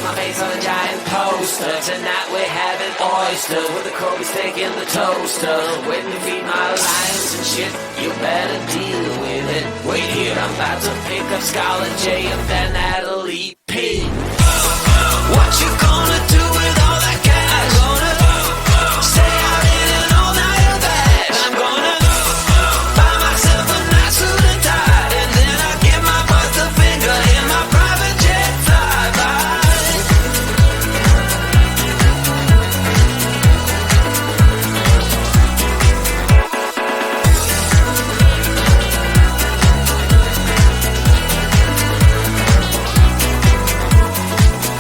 my face on a giant poster. Tonight we're having oyster with the Kobe steak in the toaster. Waiting to feed my lions and shit, you better deal with it. Wait here, I'm about to pick up Scarlet J and then Natalie P. What you gonna do with all that cash? Gonna stay out in an all-nighter bag. I'm gonna buy myself a nice suit and tie, and then I'll give my boss the finger in my private jet flyby.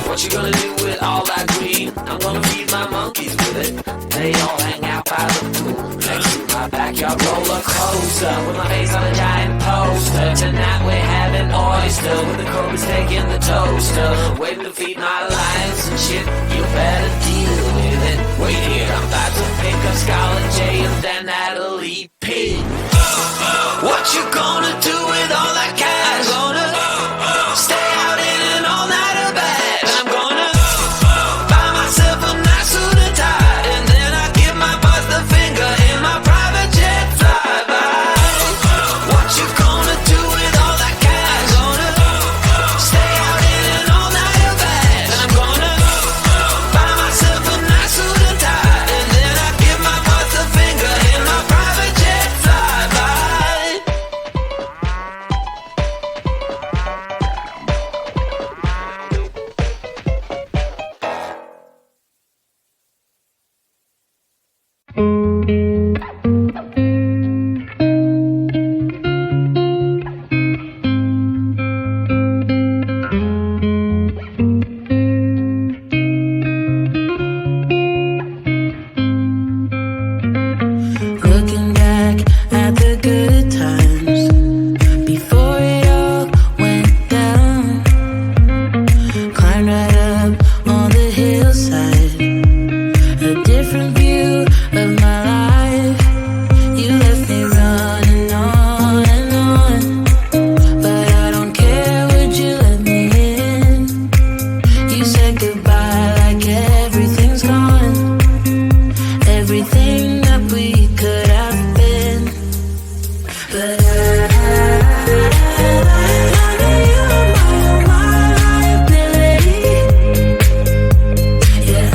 What you gonna do with all that green? I'm gonna feed my monkeys with it. They all hang out by the pool next to my backyard roller coaster with my face on a giant poster. Tonight we're having oyster with the Kobe steak in the toaster. Waiting to feed my lions and shit, you better deal with it. Wait here, I'm about to pick up Scarlet J and then Natalie P. What you gonna do with all that cash? Gonna stay out in an all-nighter bag. I'm gonna buy myself a nice suit and tie, and then I give my boss the finger in my private jet flyby. What you gonna do with all that cash? Gonna stay out in an all-nighter bag. I'm gonna buy myself a nice suit and tie, and then I give my boss the finger in my private jet flyby. Looking back at the good times before it all went down. Climbed right up on the hillside, a different view of my life. You left me running on and on, but I don't care, would you let me in? You said goodbye like everything's gone, everything that we could have been. But I know you are my liability. Yeah,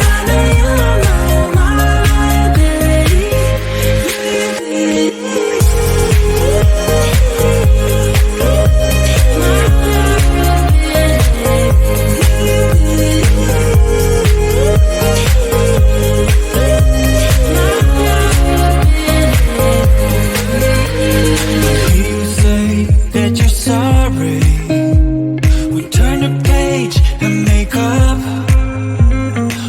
I know you are my liability. You say that you're sorry. We turn the page and make up.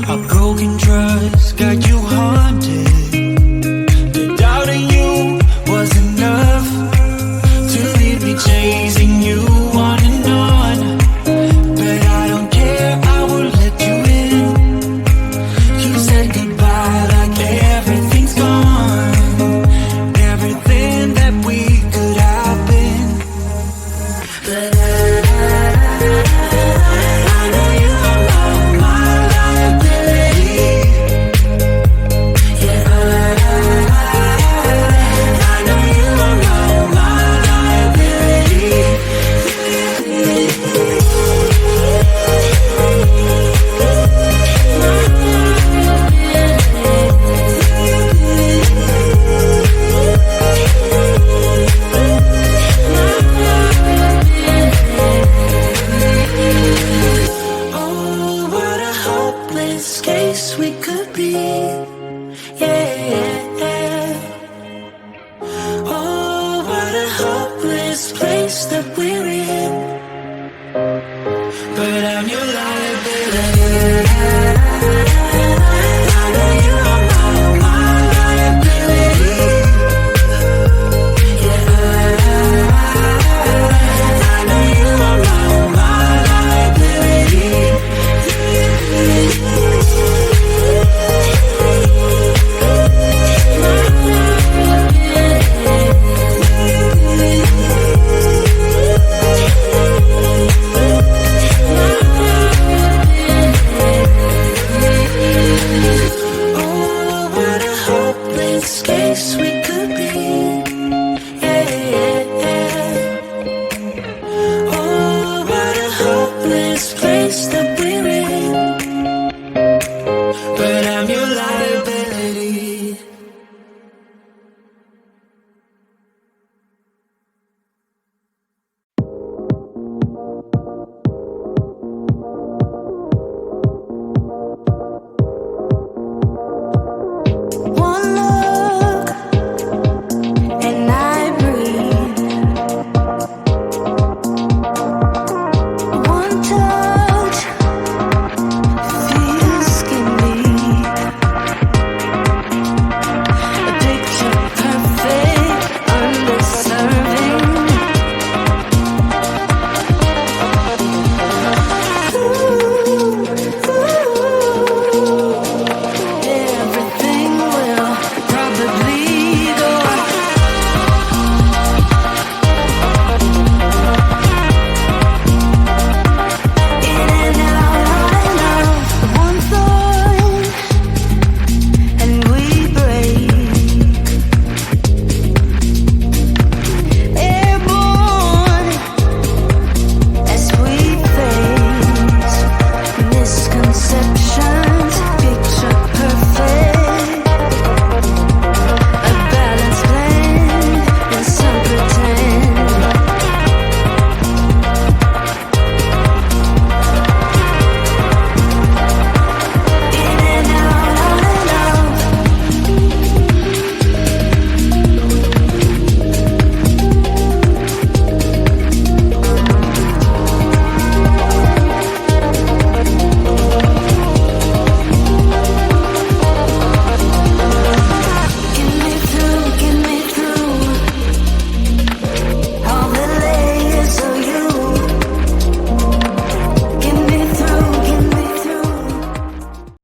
A broken trust got you haunted. The doubt in you was enough to leave me chasing you on and on. But I don't care, I will let you in. You said goodbye like everything's gone, everything that we could have been. But I know you are my liability. Yeah, I know you are my liability. Oh, what a hopeless case we could be. Yeah. Oh, what a hopeless place that we're in.